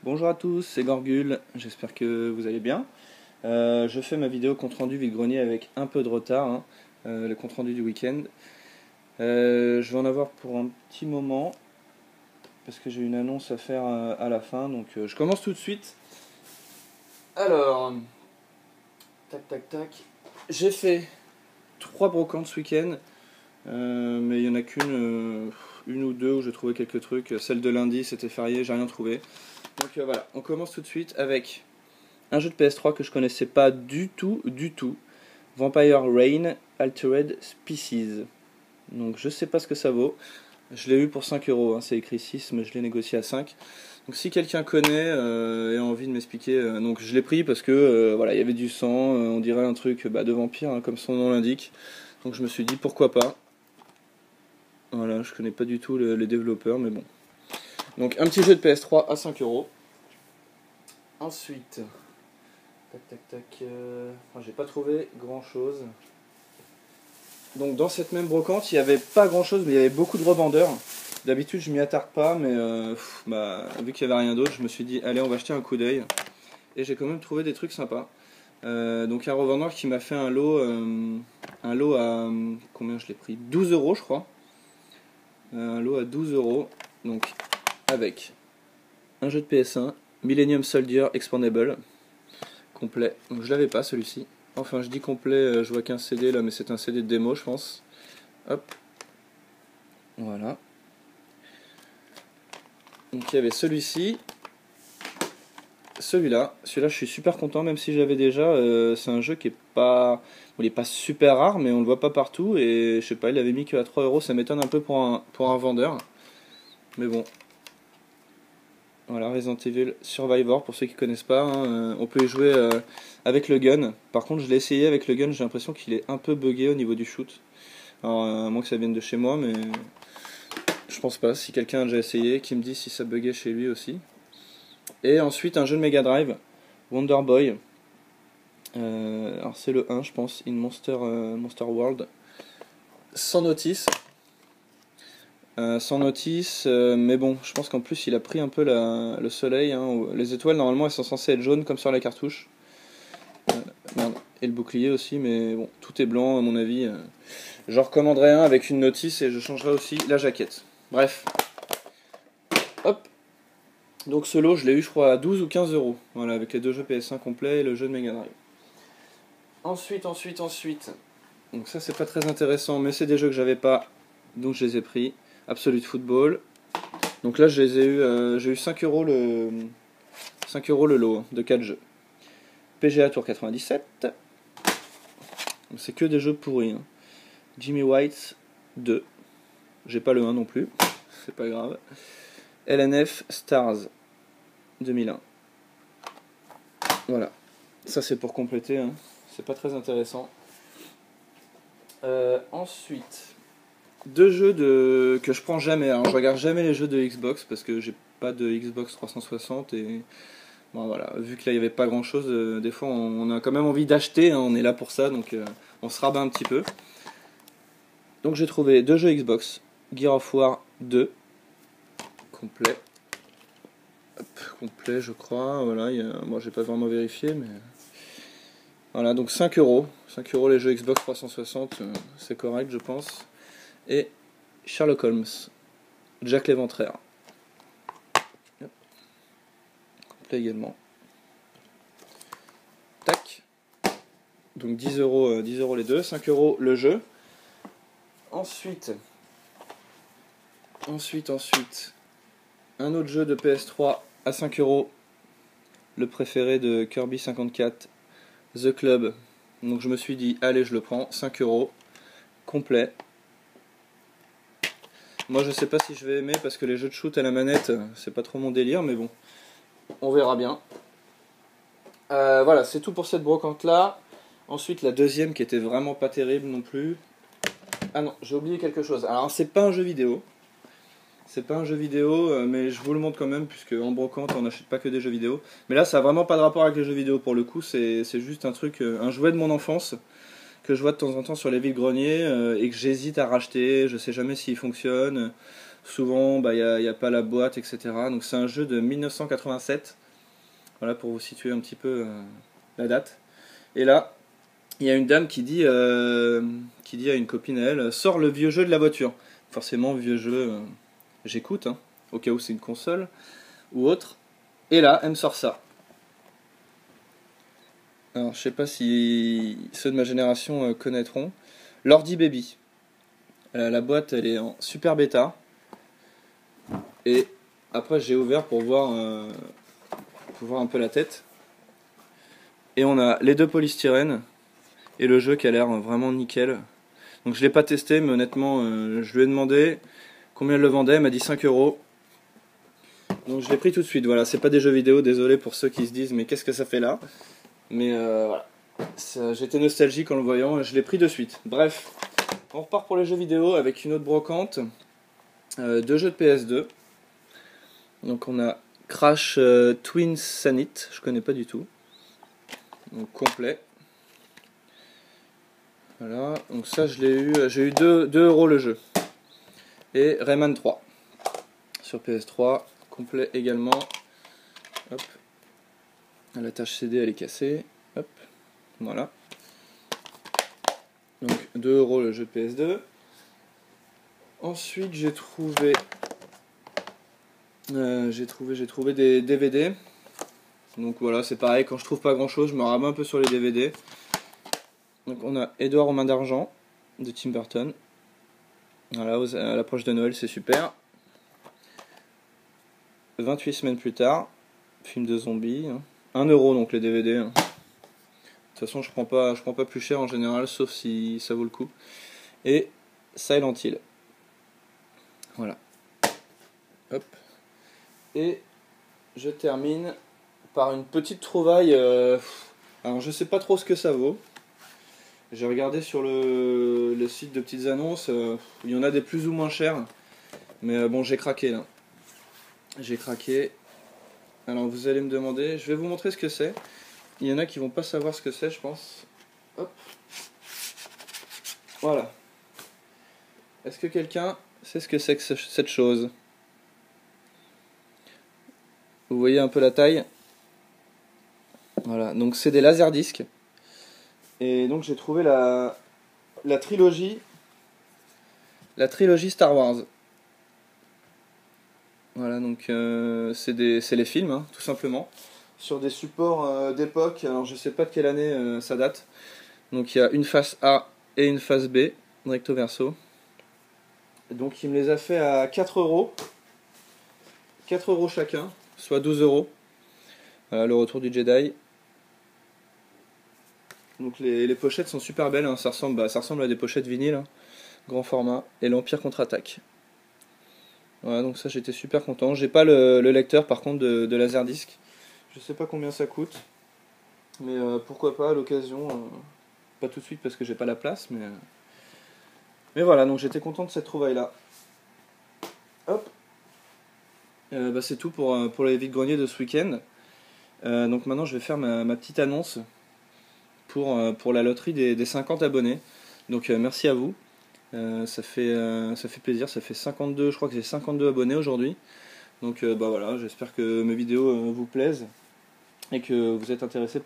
Bonjour à tous, c'est Gorgul, j'espère que vous allez bien. Je fais ma vidéo compte rendu vide-grenier avec un peu de retard, hein, le compte rendu du week-end. Je vais en avoir pour un petit moment, parce que j'ai une annonce à faire à la fin, donc je commence tout de suite. Alors, tac tac tac, j'ai fait 3 brocantes ce week-end, mais il n'y en a une ou deux où j'ai trouvé quelques trucs. Celle de lundi, c'était férié, j'ai rien trouvé. Donc voilà, on commence tout de suite avec un jeu de PS3 que je connaissais pas du tout. Vampire Rain Altered Species. Donc je sais pas ce que ça vaut. Je l'ai eu pour 5 euros, hein, c'est écrit 6, mais je l'ai négocié à 5. Donc si quelqu'un connaît et a envie de m'expliquer, donc je l'ai pris parce que voilà, il y avait du sang, on dirait un truc de vampire, hein, comme son nom l'indique. Donc je me suis dit pourquoi pas. Voilà, je connais pas du tout les développeurs, mais bon. Donc un petit jeu de PS3 à 5 euros. Ensuite, tac tac tac, j'ai pas trouvé grand chose. Donc dans cette même brocante, il n'y avait pas grand chose, mais il y avait beaucoup de revendeurs. D'habitude, je m'y attarde pas, mais vu qu'il n'y avait rien d'autre, je me suis dit, allez, on va jeter un coup d'œil. Et j'ai quand même trouvé des trucs sympas. Donc un revendeur qui m'a fait un lot à, combien je l'ai pris, 12 euros je crois. Un lot à 12 euros, donc avec un jeu de PS1, Millennium Soldier Expandable, complet. Donc je l'avais pas celui-ci. Enfin, je dis complet, je vois qu'un CD là, mais c'est un CD de démo, je pense. Hop. Voilà. Donc il y avait celui-ci. Celui-là, je suis super content, même si j'avais déjà. C'est un jeu qui est pas. Bon, il est pas super rare, mais on le voit pas partout. Et je sais pas, il avait mis que à 3 euros, ça m'étonne un peu pour un vendeur. Mais bon. Voilà, Resident Evil Survivor, pour ceux qui connaissent pas, hein, on peut y jouer avec le gun. Par contre, je l'ai essayé avec le gun, j'ai l'impression qu'il est un peu buggé au niveau du shoot. Alors, à moins que ça vienne de chez moi, mais je pense pas. Si quelqu'un a déjà essayé, qui me dit si ça buguait chez lui aussi. Et ensuite, un jeu de Mega Drive, Wonder Boy. Alors, c'est le 1, je pense, In Monster World. Sans notice. Mais bon, je pense qu'en plus il a pris un peu le soleil, hein. Les étoiles normalement elles sont censées être jaunes comme sur la cartouche. Merde. Et le bouclier aussi, mais bon, tout est blanc à mon avis. J'en recommanderais un avec une notice et je changerai aussi la jaquette. Bref. Hop. Donc ce lot je l'ai eu je crois à 12 ou 15 euros. Voilà, avec les deux jeux PS1 complets et le jeu de Mega Drive. Ensuite. Donc ça c'est pas très intéressant, mais c'est des jeux que j'avais pas, donc je les ai pris. Absolute Football. Donc là, je les ai eu, j'ai eu 5 euros le lot, hein, de 4 jeux. PGA Tour 97. C'est que des jeux pourris, hein. Jimmy White 2. J'ai pas le 1 non plus. C'est pas grave. LNF Stars 2001. Voilà. Ça, c'est pour compléter, hein. C'est pas très intéressant. Ensuite, deux jeux que je prends jamais. Alors, je regarde jamais les jeux de Xbox parce que j'ai pas de Xbox 360 et bon, voilà, vu que là il n'y avait pas grand chose, des fois on a quand même envie d'acheter, hein, on est là pour ça, donc on se rabat un petit peu. Donc j'ai trouvé deux jeux Xbox, Gear of War 2, complet. Hop, complet je crois, voilà, moi j'ai pas vraiment vérifié, mais voilà, donc 5 euros. 5 euros les jeux Xbox 360, c'est correct je pense. Et Sherlock Holmes, Jack l'Éventreur. Complet également. Tac. Donc 10 euros les deux, 5 euros le jeu. Ensuite, un autre jeu de PS3 à 5 euros, le préféré de Kirby 54, The Club. Donc je me suis dit, allez, je le prends, 5 euros, complet. Moi je sais pas si je vais aimer parce que les jeux de shoot à la manette, c'est pas trop mon délire, mais bon, on verra bien. Voilà, c'est tout pour cette brocante là. Ensuite, la deuxième qui était vraiment pas terrible non plus. Ah non, j'ai oublié quelque chose. Alors, c'est pas un jeu vidéo. C'est pas un jeu vidéo, mais je vous le montre quand même, puisque en brocante, on n'achète pas que des jeux vidéo. Mais là, ça a vraiment pas de rapport avec les jeux vidéo pour le coup. C'est juste un truc, un jouet de mon enfance, que je vois de temps en temps sur les vides-greniers, et que j'hésite à racheter. Je sais jamais s'il fonctionne. Souvent, bah, y a pas la boîte, etc. Donc c'est un jeu de 1987. Voilà, pour vous situer un petit peu la date. Et là, il y a une dame qui dit à une copine à elle, sors le vieux jeu de la voiture. Forcément, vieux jeu, j'écoute, hein, au cas où c'est une console ou autre. Et là, elle me sort ça. Alors, je sais pas si ceux de ma génération connaîtront. Lordi Baby. La boîte, elle est en super bêta. Et après, j'ai ouvert pour voir un peu la tête. Et on a les deux polystyrènes et le jeu qui a l'air vraiment nickel. Donc je l'ai pas testé, mais honnêtement, je lui ai demandé combien elle le vendait. Elle m'a dit 5 euros. Donc je l'ai pris tout de suite. Voilà, c'est pas des jeux vidéo, désolé pour ceux qui se disent mais qu'est-ce que ça fait là. Mais voilà, j'étais nostalgique en le voyant et je l'ai pris de suite. Bref, on repart pour les jeux vidéo avec une autre brocante. Deux jeux de PS2. Donc on a Crash Twin Sanit, je connais pas du tout. Donc complet. Voilà, donc ça je l'ai eu, j'ai eu 2 euros le jeu. Et Rayman 3 sur PS3, complet également. Hop. La tâche CD elle est cassée. Hop. Voilà. Donc 2 euros le jeu de PS2. Ensuite j'ai trouvé des DVD. Donc voilà, c'est pareil, quand je trouve pas grand chose, je me rabats un peu sur les DVD. Donc on a Édouard aux mains d'argent de Tim Burton. Voilà, à l'approche de Noël, c'est super. 28 semaines plus tard, film de zombies. 1 euro donc les DVD. De toute façon, je prends pas plus cher en général, sauf si ça vaut le coup. Et Silent Hill. Voilà. Hop. Et je termine par une petite trouvaille. Alors je sais pas trop ce que ça vaut. J'ai regardé sur le site de petites annonces. Il y en a des plus ou moins chers. Mais bon, j'ai craqué là. J'ai craqué. Alors vous allez me demander, je vais vous montrer ce que c'est. Il y en a qui vont pas savoir ce que c'est, je pense. Hop. Voilà. Est-ce que quelqu'un sait ce que c'est que cette chose? Vous voyez un peu la taille? Voilà, donc c'est des laserdiscs. Et donc j'ai trouvé la trilogie Star Wars. Voilà, donc c'est les films, hein, tout simplement, sur des supports d'époque. Alors je sais pas de quelle année ça date. Donc il y a une face A et une face B, recto verso. Donc il me les a fait à 4 euros. 4 euros chacun, soit 12 euros. Voilà, le retour du Jedi. Donc les pochettes sont super belles, hein. Ça ressemble à des pochettes vinyles, hein. Grand format. Et l'Empire contre-attaque. Voilà, donc ça j'étais super content. J'ai pas le lecteur par contre de Laserdisc. Je sais pas combien ça coûte. Mais pourquoi pas à l'occasion. Pas tout de suite parce que j'ai pas la place. Mais voilà, donc j'étais content de cette trouvaille là. Hop. Bah, c'est tout pour les vide-greniers de ce week-end. Donc maintenant je vais faire ma petite annonce pour la loterie des 50 abonnés. Donc merci à vous. Ça fait plaisir, ça fait 52, je crois que j'ai 52 abonnés aujourd'hui. Donc bah voilà, j'espère que mes vidéos vous plaisent et que vous êtes intéressés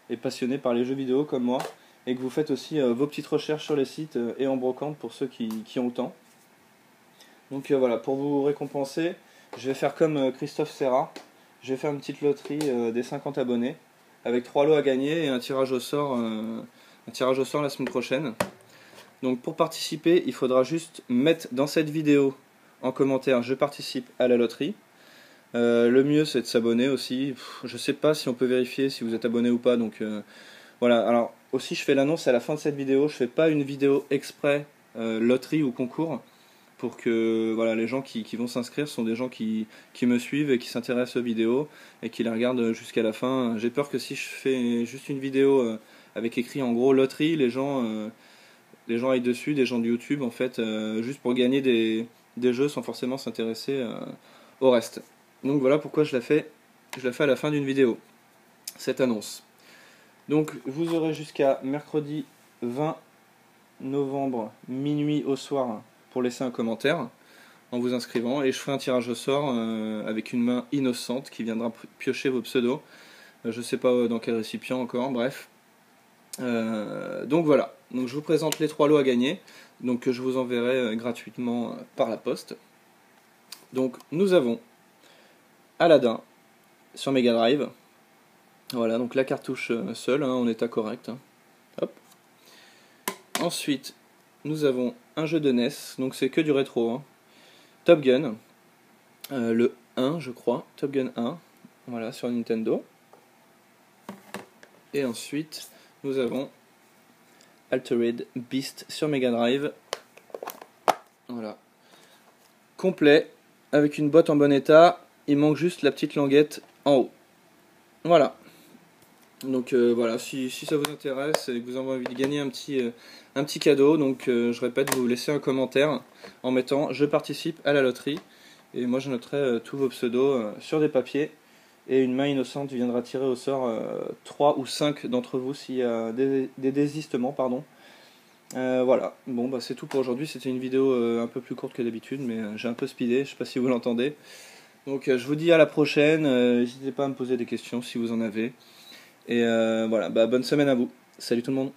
et passionnés par les jeux vidéo comme moi et que vous faites aussi vos petites recherches sur les sites et en brocante pour ceux qui ont le temps. Donc voilà, pour vous récompenser, je vais faire comme Christophe Serra, je vais faire une petite loterie des 50 abonnés avec 3 lots à gagner et un tirage au sort la semaine prochaine. Donc pour participer, il faudra juste mettre dans cette vidéo en commentaire je participe à la loterie. Le mieux c'est de s'abonner aussi. Je sais pas si on peut vérifier si vous êtes abonné ou pas. Donc voilà. Alors aussi je fais l'annonce à la fin de cette vidéo. Je fais pas une vidéo exprès loterie ou concours pour que voilà, les gens qui vont s'inscrire sont des gens qui me suivent et qui s'intéressent aux vidéos et qui les regardent jusqu'à la fin. J'ai peur que si je fais juste une vidéo avec écrit en gros loterie, les gens aillent dessus, des gens de YouTube en fait, juste pour gagner des jeux sans forcément s'intéresser au reste. Donc voilà pourquoi je la fais à la fin d'une vidéo, cette annonce. Donc vous aurez jusqu'à mercredi 20 novembre, minuit au soir, pour laisser un commentaire. en vous inscrivant, et je ferai un tirage au sort avec une main innocente qui viendra piocher vos pseudos. Je sais pas dans quel récipient encore, bref. Donc voilà, donc je vous présente les 3 lots à gagner, donc que je vous enverrai gratuitement par la poste. Donc nous avons Aladdin sur Mega Drive. Voilà, donc la cartouche seule, hein, en état correct. Hein. Hop. Ensuite, nous avons un jeu de NES, donc c'est que du rétro. Hein. Top Gun, le 1 je crois, Top Gun 1, voilà, sur Nintendo. Et ensuite, nous avons Altered Beast sur Mega Drive. Voilà. Complet, avec une boîte en bon état, il manque juste la petite languette en haut. Voilà. Donc voilà, si ça vous intéresse et que vous avez envie de gagner un petit cadeau, donc je répète, vous laissez un commentaire en mettant je participe à la loterie, et moi je noterai tous vos pseudos sur des papiers, et une main innocente viendra tirer au sort 3 ou 5 d'entre vous s'il y a des désistements, pardon. Voilà, bon bah c'est tout pour aujourd'hui, c'était une vidéo un peu plus courte que d'habitude, mais j'ai un peu speedé, je sais pas si vous l'entendez. Donc je vous dis à la prochaine, n'hésitez pas à me poser des questions si vous en avez. Et voilà, bah, bonne semaine à vous. Salut tout le monde.